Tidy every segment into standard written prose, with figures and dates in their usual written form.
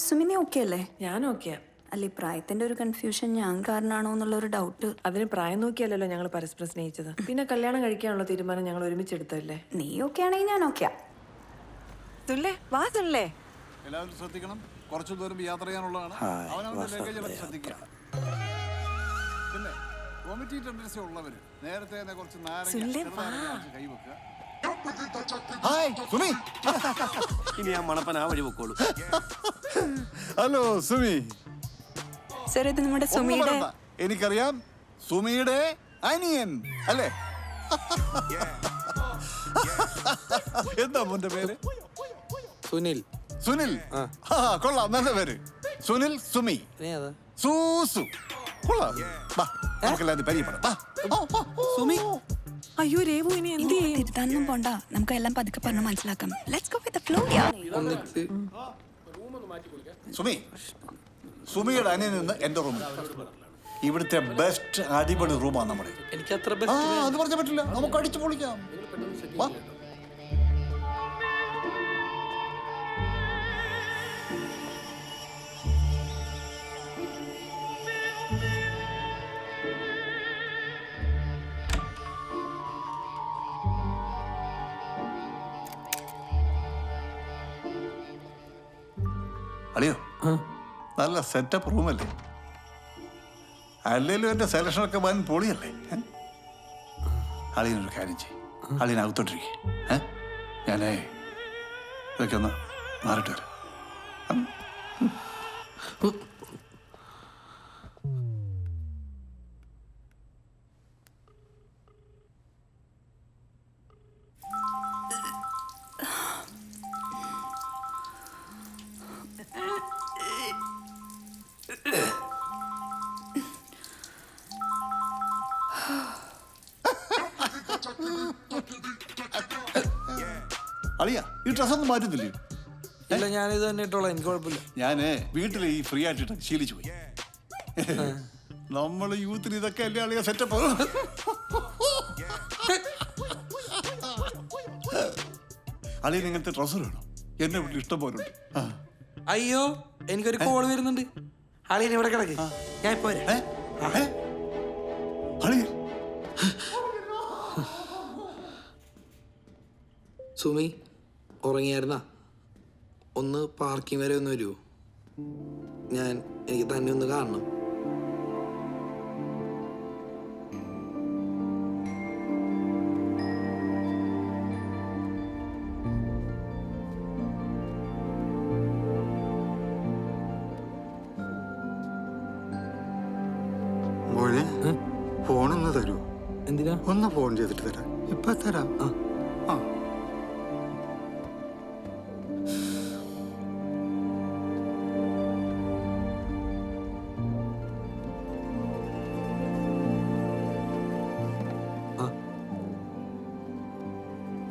Sumini okay അല്ലേ? ഞാൻ ഓക്കെയാ. അല്ല, ഈ പ്രായത്തിന്റെ ഒരു കൺഫ്യൂഷൻ ഞാൻ കാരണമാണോ എന്നുള്ളൊരു ഡൗട്ട്. അതിന് പ്രായം നോക്കിയല്ലോ ഞങ്ങൾ പരസ്പരം സ്നേഹിച്ചത്. പിന്നെ കല്യാണം കഴിക്കാനുള്ള തീരുമാനം ഞങ്ങൾ ഒരുമിച്ചെടുത്തല്ലേ. നീ ഓക്കെ ആണെങ്കിൽ ഞാൻ ഓക്കെയാ. തുല്ലേ വാ തുല്ലേ. എല്ലാവരും ശ്രദ്ധിക്കണം, കുറച്ചു ദൂരം യാത്ര ചെയ്യാനുള്ളതാണ്. അവനവന്റെ ലഗേജ് ശ്രദ്ധിക്കുക. പിന്നെ വോമിറ്റി ടെൻഡൻസി ഉള്ളവര് നേരത്തെ തന്നെ കുറച്ച് നാരങ്ങ കൈവെക്കുക. ഇനി ആ മണപ്പൻ ആ വഴി പൊക്കോളൂ. ഹലോ സുമി. സർ, ഇത് നമ്മുടെ സുമിയുടെ. എനിക്കറിയാം, സുമിയുടെ അനിയൻ അല്ലേ? എന്താ മോന്റെ പേര്? സുനിൽ. സുനിൽ. കൊള്ളാം, നല്ല പേര്. സുനിൽ സുമി സൂസു. കൊള്ളാം. നമുക്കെല്ലാം പരിചയപ്പെടാം. സുമി. അയ്യോ രേവു, ഇനി എന്ത് ചെയ്യും? തിരുത്താനൊന്നും പോണ്ട, നമുക്ക് എല്ലാം പതുക്കെ പറഞ്ഞ് മനസ്സിലാക്കാം. Let's go with the flow. Sumi, സുമിയുടെ അനിയൻ നിന്ന് എന്റെ റൂം. ഇവിടുത്തെ ബെസ്റ്റ് അടിപൊളി റൂമാണ് നമ്മുടെ. എനിക്ക് അത്ര അത് പറഞ്ഞ പറ്റില്ല, നമുക്ക് അടിച്ചു പൊളിക്കാം. അളിയോ, നല്ല സെറ്റപ്പ് റൂമല്ലേ? അല്ലേലും എന്റെ സെലക്ഷനൊക്കെ വൻ പൊളിയല്ലേ? അളിയനൊരു കാര്യം ചെയ്യും, അളിയനകത്തോട്ടിരിക്കേ. ഞാനേ ഇതൊക്കെ ഒന്ന് മാറിട്ട് വരാം. അളിയാ, ഈ ഡ്രസ്സൊന്നും മാറ്റുന്നില്ലേ? ഇല്ല, ഞാനിത് തന്നെ ഇട്ടോളാം, എനിക്ക് കുഴപ്പമില്ല. ഞാന് വീട്ടിൽ ഈ ഫ്രീ ആയിട്ട് ശീലിച്ചു പോയി. നമ്മള് യൂത്തിന് ഇതൊക്കെ അല്ലേ അളിയാ സെറ്റപ്പ്. അളിയൻ ഇങ്ങനത്തെ ഡ്രസ്സ് വേണം, എന്നെ വീട്ടിൽ ഇഷ്ടം പോലെ ഉണ്ട്. അയ്യോ, എനിക്കൊരു കോള് വരുന്നുണ്ട്. അളിയൻ ഇവിടെ കിടക്ക്, ഞാൻ ഇപ്പൊ അളിയൻ. സുമി ഉറങ്ങിയായിരുന്ന? ഒന്ന് പാർക്കിംഗ് വരെ ഒന്ന് വരുമോ? എനിക്ക് തന്നെ ഒന്ന് കാണണം. മോനെ, ഫോണൊന്ന് തരുമോ? എന്തിനാ? ഒന്ന് ഫോൺ ചെയ്തിട്ട് തരാം. ഇപ്പൊ തരാം.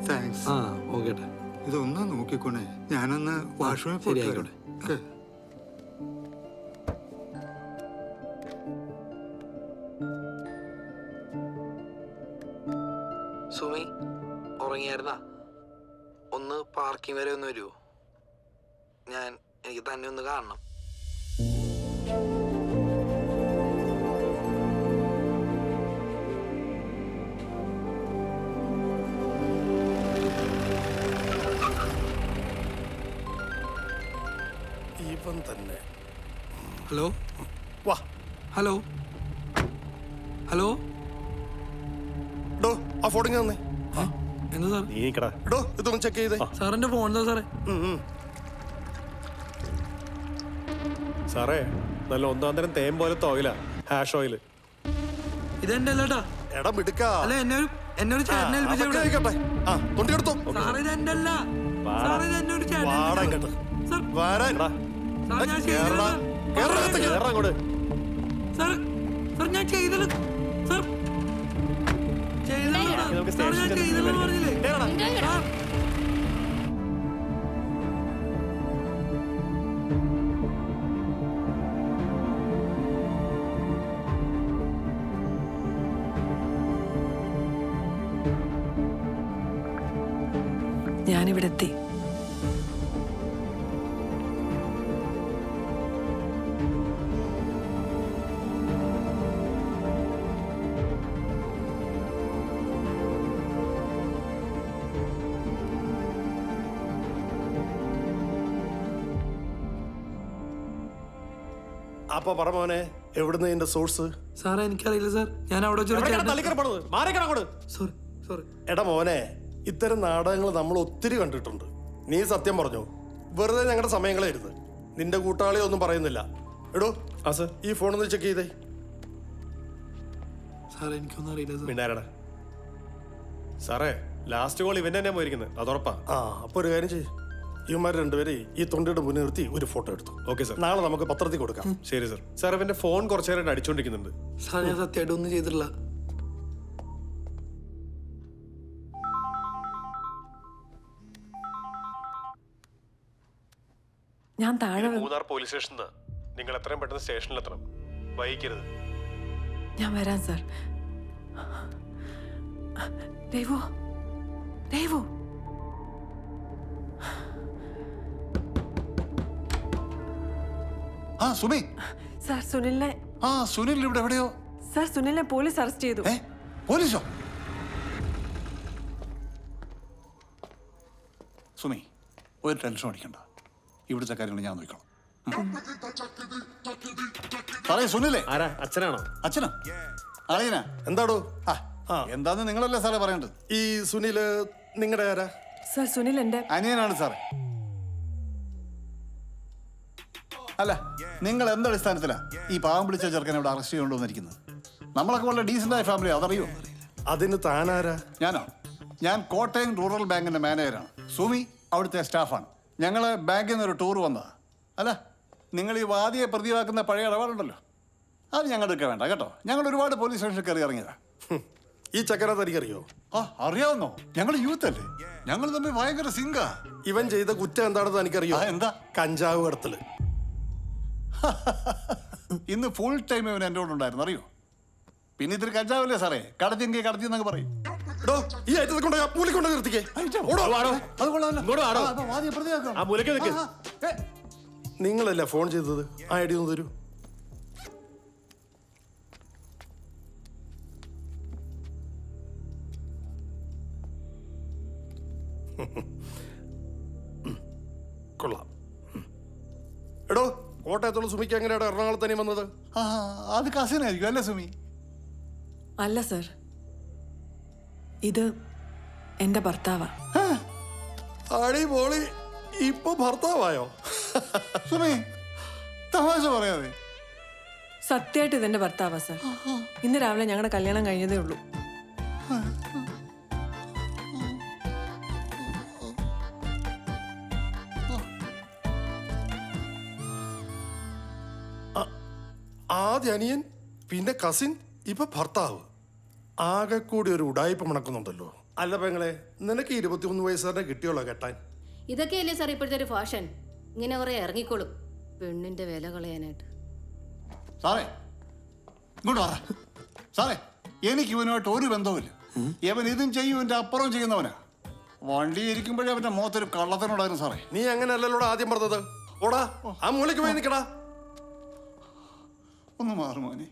താങ്ക്സ്. ഓക്കെ. ഇതൊന്ന് നോക്കിക്കോണേ, ഞാനൊന്ന് വാഷ്റൂമിൽ പോയിട്ട് വരാം. സുമി ഉറങ്ങിയായിരുന്ന? ഒന്ന് പാർക്കിംഗ് വരെ ഒന്ന് വരുമോ? എനിക്ക് തന്നെ ഒന്ന് കാണണം. ഇവൻ തന്നെ. ഹലോ. വാ. ഹലോ. ഹലോ. ഡോ, ആ ഫോൺ ഇങ്ങനെ തന്നെ. എന്താ സാർ? നീക്കടാ. ഡോ, ഇതൊന്ന് ചെക്ക് ചെയ്തേ. സാറിന്റെ ഫോൺ എന്താ സാറേ? സാറേ, നല്ല ഒന്നാം തരം തേൻ പോലത്തെ ഓയിലാ, ഹാഷ് ഓയിൽ. ഇതെന്റെ അല്ലേട്ടാ. എടാ മിടുക്ക. അല്ല, എന്നെ ഒരു ചേട്ടനെ ഏൽപ്പിച്ചോട്ടെ. തൊണ്ടിയെടുത്തോ. സാറേ, ഇതെന്റെ അല്ല. സാറേ, ഇത് എന്നെ ഒരു ചേട്ടനെ. സാർ, വരാൻ. സാർ, ഞാൻ ചെയ്തത്. സാർ, സാർ, ഞാൻ ചെയ്തത്. സാർ, സാർ, ഞാൻ ചെയ്തതെന്ന് പറഞ്ഞില്ലേ? സാർ, ഞാനിവിടെ എത്തി. അപ്പൊ പറ മോനെ, എവിടുന്ന് ഇതിന്റെ സോഴ്സ്? സാറേ എനിക്കറിയില്ല സാർ, ഞാൻ അവിടെ സോറി സോറി. എടാ മോനെ, ഇത്തരം നാടകങ്ങൾ നമ്മൾ ഒത്തിരി കണ്ടിട്ടുണ്ട്. നീ സത്യം പറഞ്ഞു, വെറുതെ ഞങ്ങളുടെ സമയങ്ങളായിരുന്നു. നിന്റെ കൂട്ടാളി ഒന്നും പറയുന്നില്ല. എടോ ആ സർ, ഈ ഫോണൊന്ന് ചെക്ക് ചെയ്തേ. സാറേ എനിക്കൊന്നും അറിയില്ല സാർ. മിണ്ടാരടാ സാറേ, ലാസ്റ്റ് കോൾ ഇവൻ തന്നെ പോയിരിക്കുന്നത്, അതുറപ്പാ. ആ അപ്പൊ ഒരു കാര്യം ചെയ്യും, ഇവന്മാർ രണ്ടുപേരെ ഈ തൊണ്ടിയുടെ മുന്നിൽ നിർത്തി ഒരു ഫോട്ടോ എടുത്തു. ഓക്കെ സാർ, നാളെ നമുക്ക് പത്രത്തിൽ കൊടുക്കാം. ശരി സാർ. സാർ ഇവന്റെ ഫോൺ കുറച്ചു നേരം അടിച്ചോണ്ടിരിക്കുന്നുണ്ട്. സാർ ഞാൻ സത്യമായിട്ട് ഒന്നും ചെയ്തിട്ടില്ല. ഞാൻ താഴെ മൂന്നാർ പോലീസ് സ്റ്റേഷനിൽ നിങ്ങൾ എത്രയും പെട്ടെന്ന് സ്റ്റേഷനിലെത്തണം, വൈകിക്കരുത്. ഞാൻ വരാം സാർ. ദേവു, ദേവു. ആ സുമി. സാർ സുനിലിനെ. ആ സുനിൽ ഇവിടെ എവിടെയോ. സാർ സുനിലിനെ പോലീസ് അറസ്റ്റ് ചെയ്തു. പോലീസോ? സുമി, ഒരു ടെൻഷൻ അടിക്കണ്ട, ഇവിടുത്തെ കാര്യങ്ങൾ ഞാൻ നോക്കണം. സാറേ സുനിലേ. ആരാ? അച്ഛനാണോ? അച്ഛനാ? അറിയനാ? എന്താടോ? എന്താന്ന് നിങ്ങളല്ലേ സാറേ പറയേണ്ടത്. ഈ സുനില് നിങ്ങളുടെ ആരാ? സാർ സുനിൽ എന്റെ അനിയനാണ് സാറേ. അല്ല, നിങ്ങൾ എന്തടിസ്ഥാനത്തിലാ ഈ പാവം പിടിച്ച ചെറുക്കനെ ഇവിടെ അറസ്റ്റ് ചെയ്തുകൊണ്ടുവന്നിരിക്കുന്നത്? നമ്മളൊക്കെ വളരെ ഡീസൻ്റായ ഫാമിലി, അതറിയോ? അതിന് താനാരാ? ഞാനോ? ഞാൻ കോട്ടയം റൂറൽ ബാങ്കിന്റെ മാനേജറാണ്. സുമി അവിടുത്തെ സ്റ്റാഫാണ്. ഞങ്ങൾ ബാങ്കിൽ നിന്ന് ഒരു ടൂർ വന്നതാ. അല്ല, നിങ്ങൾ ഈ വാദിയെ പ്രതിയാക്കുന്ന പഴയ ഇടപാടുണ്ടല്ലോ, അത് ഞങ്ങൾക്ക് വേണ്ട കേട്ടോ. ഞങ്ങൾ ഒരുപാട് പോലീസ് സ്റ്റേഷനിൽ കയറി ഇറങ്ങിയതാ. ഈ ചക്കര തനിക്കറിയോ? ആ അറിയാവുന്നോ? ഞങ്ങൾ യൂത്ത് അല്ലേ, ഞങ്ങൾ തമ്മിൽ ഭയങ്കര സിങ്കാ. ഇവൻ ചെയ്ത കുറ്റം എന്താണെന്ന് തനിക്കറിയോ? എന്താ? കഞ്ചാവ് കടത്തല്. ഇന്ന് ഫുൾ ടൈം ഇവൻ എൻ്റെ കൂടെ ഉണ്ടായിരുന്നു, അറിയോ? പിന്നെ ഇത്തിരി കഞ്ചാവല്ലേ സാറേ, കടത്തിയെങ്കിൽ കടത്തി എന്നൊക്കെ പറയും. ഈ ഐറ്റത്തെ കൊണ്ട് പൂലി കൊണ്ട് നിർത്തിക്കേ. നിങ്ങളല്ലേ ഫോൺ ചെയ്തത്? ആ ഐ ഡി ഒന്ന് തരൂ. കൊള്ളാം. എടോ, കോട്ടയത്തുള്ള സുമിക്ക് എങ്ങനെയാണ് എറണാകുളത്ത് തന്നെ വന്നത്? അത് കസിനായിരിക്കും അല്ലേ സുമി? അല്ല സർ, ഇത് എന്റെ ഭർത്താവാ. അടിപൊളി, ഇപ്പൊ ഭർത്താവായോ? സുമി തമാശ പറയാതെ. സത്യമായിട്ട് ഇതെന്റെ ഭർത്താവാ സർ. ഇന്ന് രാവിലെ ഞങ്ങളുടെ കല്യാണം കഴിഞ്ഞതേ ഉള്ളൂ. ആദ്യ അനിയൻ, പിന്നെ കസിൻ, ഇപ്പൊ ഭർത്താവ്. ആകെ കൂടി ഒരു ഉടായ്പ മണക്കുന്നുണ്ടല്ലോ. അല്ല പെങ്ങളെ, നിനക്ക് 21 വയസ്സുകാരനെ കിട്ടിയോളോ കെട്ടാൻ? ഇതൊക്കെയല്ലേ സാർ ഇപ്പോഴത്തെ ഒരു ഫാഷൻ. ഇങ്ങനെ കുറെ ഇറങ്ങിക്കോളും പെണ്ണിന്റെ വില കളയാനായിട്ട്. സാറേ ഇങ്ങോട്ട് പറ. സാറേ, എനിക്ക് ഇവനുമായിട്ട് ഒരു ബന്ധവുമില്ല. ഇവൻ ഇതും ചെയ്യും, ഇവന്റെ അപ്പുറം ചെയ്യുന്നവനാ. വണ്ടി ഇരിക്കുമ്പോഴേ അവന്റെ മുഖത്തൊരു കള്ളത്തിനുണ്ടായിരുന്നു സാറേ. നീ അങ്ങനെ അല്ലല്ലോടാ ആദ്യം പറഞ്ഞത്. ഓടാ, ആ മൂലയ്ക്ക് പോയി നിൽക്കടാ. ഒന്ന് മാറുമോനെ.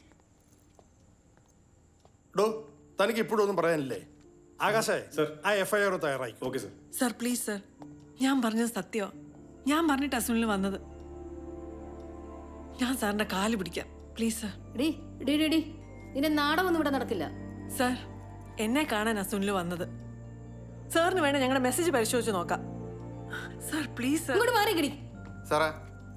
ഡോ, തനിക്ക് ഇപ്പോഴും ഒന്നും പറയാനില്ലേ? ആകാശേ സർ, ആ FIR തയ്യാറായി. Okay sir. Sir please sir, ഞാൻ പറഞ്ഞത് സത്യമോ? ഞാൻ പറഞ്ഞിട്ട് സുനിൽ വന്നത്. ഞാൻ സാറിന്റെ കാല് പിടിക്കാം please sir. D D D D നിന്റെ നാടകമൊന്നും ഇവിടെ നടക്കില്ല. സർ, എന്നെ കാണാൻ സുനിൽ വന്നത്. സാറിന് വേണേ ഞങ്ങളുടെ മെസ്സേജ് പരിശോധിച്ച് നോക്കാം. Sir please sir. ഇങ്ങോട്ട് മാറി കിടി. സാറേ,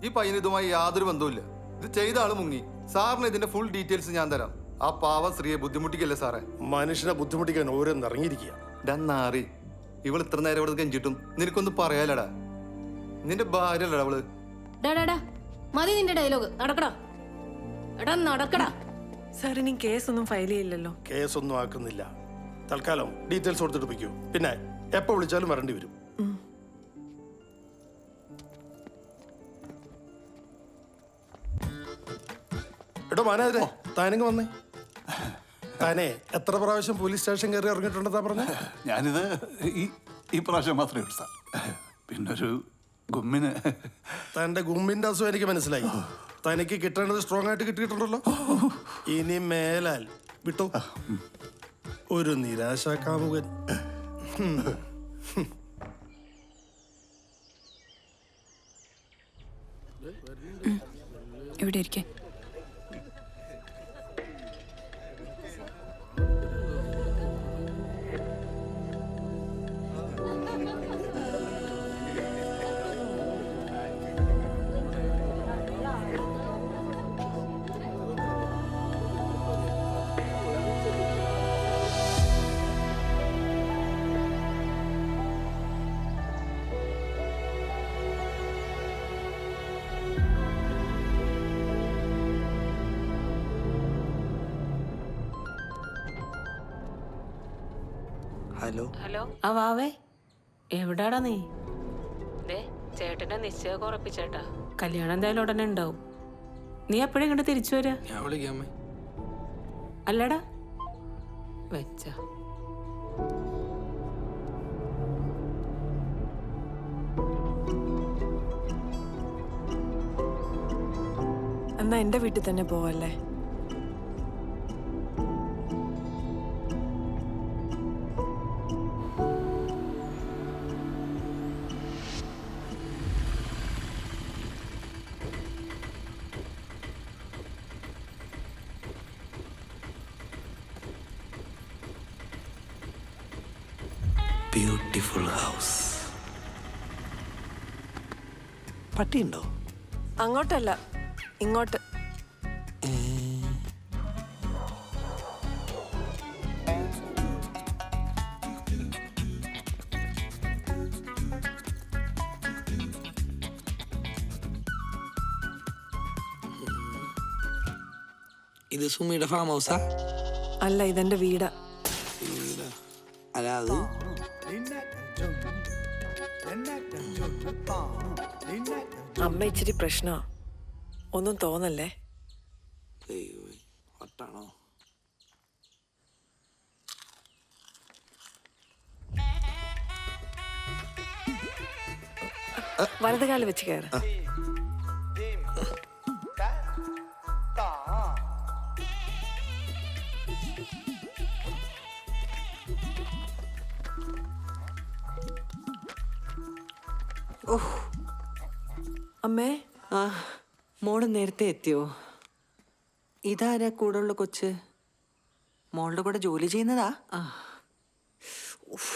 ഈ പയ്യന് ഇതുമായി യാതൊരു ബന്ധവുമില്ല. ഇത് ചെയ്ത ആള് മുങ്ങി. സാറിന് ഇതിന്റെ ഫുൾ ഡീറ്റെയിൽസ് ഞാൻ തരാം. ആ പാവം സ്ത്രീയെ ബുദ്ധിമുട്ടിക്കല്ലേ സാറേ. മനുഷ്യനെ ബുദ്ധിമുട്ടിക്കാൻ ഓരോന്ന് ഇറങ്ങിയിരിക്കുക. ഡന്നാറി, ഇവൾ ഇത്ര നേരം ഇവിടെ കെഞ്ചിട്ടും നിനക്കൊന്നും പറയാലടാ. നിന്റെ ഭാര്യ അല്ലടാ അവള്. ഡാ മതി നിന്റെ ഡയലോഗ്. നടക്കടാ, എടാ നടക്കടാ. സാർ ഇനി കേസൊന്നും ഫയൽ ചെയ്യില്ലല്ലോ? കേസൊന്നും ആക്കുന്നില്ല. തൽക്കാലം ഡീറ്റെയിൽസ് കൊടുത്തിട്ട് വയ്ക്കൂ. പിന്നെ എപ്പോ വിളിച്ചാലും വരേണ്ടി വരും. എടോ മാനേജരെ, താനിങ് വന്നേ. താനേ എത്ര പ്രാവശ്യം പോലീസ് സ്റ്റേഷൻ കയറി ഇറങ്ങിയിട്ടുണ്ടെന്നാ പറഞ്ഞ? ഞാനിത് ഈ പ്രാവശ്യം മാത്രമേ ഉള്ളൂ സാർ. പിന്നൊരു ഗുമ്മിന്. തന്റെ ഗുമ്മിന്റെ അസുഖം എനിക്ക് മനസ്സിലായി. തനിക്ക് കിട്ടേണ്ടത് സ്ട്രോങ് ആയിട്ട് കിട്ടിയിട്ടുണ്ടല്ലോ. ഇനി മേലാൽ വിട്ടോ. ഒരു നിരാശാ കാമുകൻ. ഇവിടെ ഇരിക്കേ. ഹലോ. ഹലോ ആ വാവേ എവിടാടാ നീ? ചേട്ടന്റെ നിശ്ചയമൊക്കെ ഉറപ്പിച്ചേട്ടാ. കല്യാണം എന്തായാലും ഉടനെ ഉണ്ടാവും. നീ എപ്പോഴും ഇങ്ങോട്ട് തിരിച്ചു വരാ? ഞാൻ വിളിക്കാമേ. അല്ലടാ വെച്ച എന്നാ എന്റെ വീട്ടിൽ തന്നെ പോവല്ലേ? Beautiful house. പട്ടിയുണ്ടോ? അങ്ങോട്ടല്ല, ഇങ്ങോട്ട്. ഇത് സുമിയുടെ ഫാം ഹൗസാ? അല്ല, ഇതെന്റെ വീടാ. അല്ല അത് അമ്മ ഇച്ചിരി പ്രശ്നമാ, ഒന്നും തോന്നല്ലേ. വട്ടാണോ? വലത് കാല് വെച്ച് കയറ്. അമ്മേ, ആ മോള് നേരത്തെ എത്തിയോ? ഇതാരാ കൂടെയുള്ള കൊച്ച്? മോളുടെ കൂടെ ജോലി ചെയ്യുന്നതാ? ആ ഉഫ്.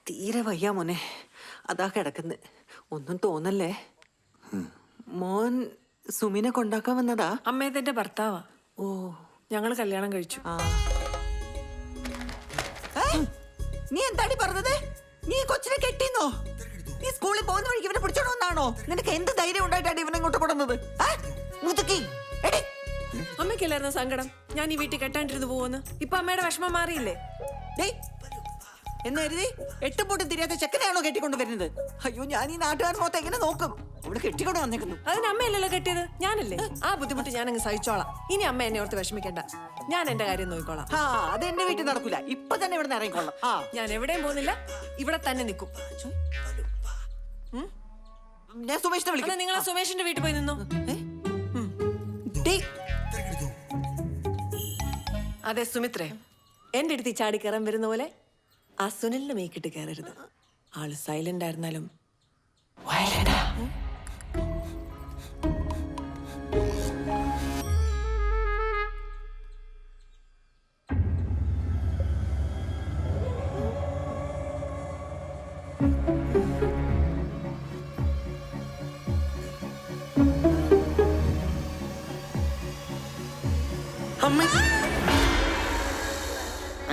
തീരെ വയ്യ മോനെ, അതാ കിടക്കുന്നത്. ഒന്നും തോന്നല്ലേ. മോൻ സുമിനെ കൊണ്ടാക്കാൻ വന്നതാ? അമ്മ ഇതെന്റെ ഭർത്താവാ. ഓ ഞങ്ങള് കല്യാണം കഴിച്ചു. ആ നീ എന്താടി പറഞ്ഞത്? നീ കൊച്ചിനെ കെട്ടിന്നോ? നീ സ്കൂളിൽ പോകുന്ന വഴിക്ക് ഇവനെ പിടിച്ചോണ്ട് വന്നാണോ? നിനക്ക് എന്ത് ധൈര്യം ഉണ്ടായിട്ടാണ് ഇവനെ ഇങ്ങോട്ട് കൊണ്ടുവന്നത്? അമ്മയ്ക്കല്ലായിരുന്നു സങ്കടം ഞാൻ ഈ വീട്ടിൽ കെട്ടാണ്ടിരുന്ന് പോകുന്നു? ഇപ്പൊ അമ്മയുടെ വിഷമം മാറിയില്ലേ? എന്ന് കരുതി എട്ടും പൊട്ടും തിരിയാത്ത ചെക്കനെയാണോ കെട്ടിക്കൊണ്ട് വരുന്നത്? അയ്യോ, ഞാൻ ഈ നാട്ടുകാർ മൊത്തം എങ്ങനെ നോക്കും? അവിടെ കെട്ടിക്കൊണ്ട് വന്നേക്കുന്നു. അതിന് അമ്മയല്ലല്ലോ കെട്ടിയത്, ഞാനല്ലേ. ആ ബുദ്ധിമുട്ട് ഞാൻ അങ്ങ് സഹിച്ചോളാം. ഇനി അമ്മ എന്നെ ഓർത്ത് വിഷമിക്കണ്ട, ഞാൻ എന്റെ കാര്യം നോക്കിക്കോളാം. ആ അത് എന്റെ വീട്ടിൽ നടക്കൂല. ഇപ്പൊ തന്നെ ഇവിടെ ഇറങ്ങിക്കോളാം. ആ ഞാൻ എവിടെയും പോകുന്നില്ല, ഇവിടെ തന്നെ നിൽക്കും. ഞാൻ സുമേഷിനെ വിളിക്കാം. നിങ്ങളെ സുമേഷിന്റെ വീട്ടിൽ പോയി നിന്നോ. അതെ സുമിത്രേ, എന്റെ അടുത്ത് ഈ ചാടി കയറാൻ വരുന്ന പോലെ ആ സുനിലിനെ മേക്കിട്ട് കയറരുത്. ആള് സൈലന്റ് ആയിരുന്നാലും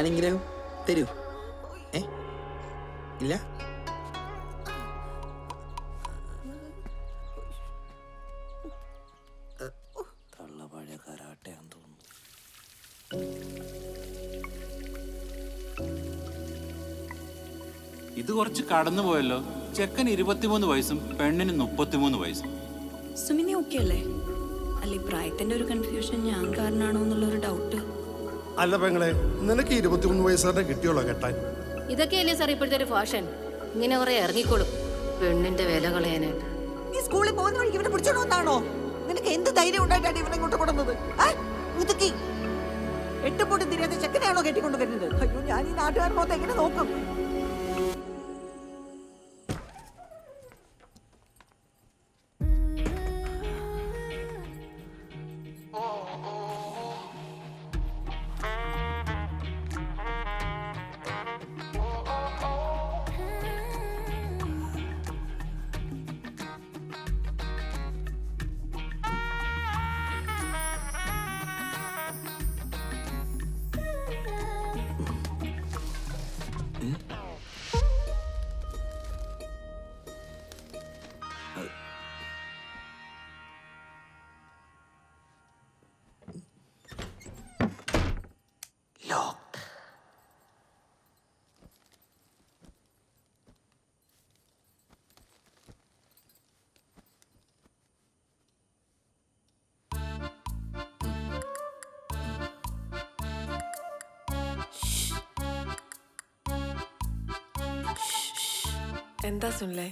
അനുഗ്രഹം തരൂ. ഇല്ല തള്ള പഴയ കരാട്ടയാന്ന് തോന്നുന്നു. ഇത് കുറച്ച് കടന്നു പോയല്ലോ. ചെക്കന് 23 വയസ്സും പെണ്ണിന് 33 വയസ്സും. സുമിനി ഓക്കെ അല്ലേ? അല്ല, ഈ പ്രായത്തിന്റെ ഒരു കൺഫ്യൂഷൻ ഞാൻ കാരണമാണോ എന്നുള്ളൊരു ഡൗട്ട്. അല്ല പെങ്ങളെ, നിനക്ക് 23 വയസ്സുകാരനെ കിട്ടിയോളോ കെട്ടാൻ? ഇതൊക്കെയല്ലേ സാർ ഇപ്പോഴത്തെ ഒരു ഫാഷൻ? ഇങ്ങനെ കുറെ ഇറങ്ങിക്കോളും പെണ്ണിന്റെ വില കളയാനായിട്ട്. നീ സ്കൂളിൽ പോകുന്ന വഴിക്ക് ഇവനെ പിടിച്ചോണ്ട് വന്നാണോ? നിനക്ക് എന്ത് ധൈര്യം ഉണ്ടായിട്ടാണ് ഇവനെ ഇങ്ങോട്ട് കൊണ്ടുവന്നത്? എട്ടും പൊട്ടും തിരിയാത്ത ചെക്കനെയാണോ കെട്ടിക്കൊണ്ട് വരുന്നത്? അയ്യോ, ഞാൻ ഈ നാട്ടുകാർ മൊത്തം എങ്ങനെ നോക്കും? എന്താ സുനിലെ?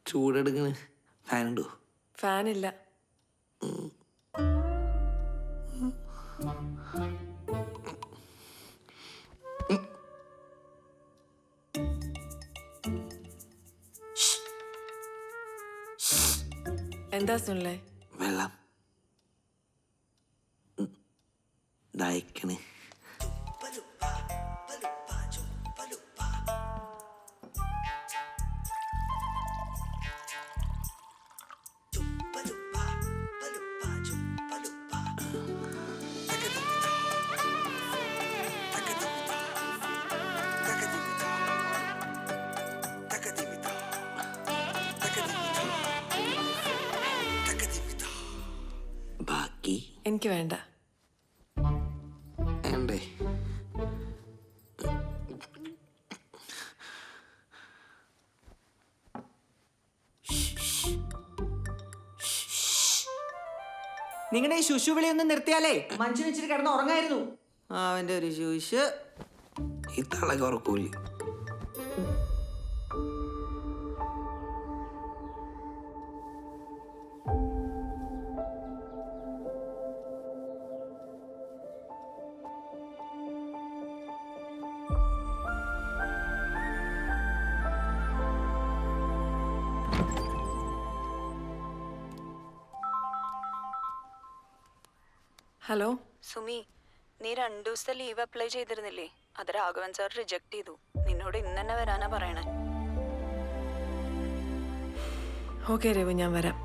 ചൂടെടുക്കണ്. ഫാൻ ഉണ്ടോ? ഫാനില്ല. എന്താ സുനിലെ? വെള്ളം ദാഹിക്കണ്. ബാക്കി എനിക്ക് വേണ്ട. വേണ്ടേ? നിങ്ങളുടെ ഈ ശുശുവിളി ഒന്ന് നിർത്തിയാലേ മനുഷ്യൻ ഇച്ചിരി കിടന്ന് ഉറങ്ങായിരുന്നു. അവന്റെ ഒരു ശുശു. ഈ തളക ഉറക്കൂല. ഹലോ സുമി, നീ 2 ദിവസത്തെ ലീവ് അപ്ലൈ ചെയ്തിരുന്നില്ലേ? അത് രാഘവൻ സാർ റിജക്ട് ചെയ്തു. നിന്നോട് ഇന്ന് തന്നെ വരാനാ പറയണേ. ഓക്കെ രവി, ഞാൻ വരാം.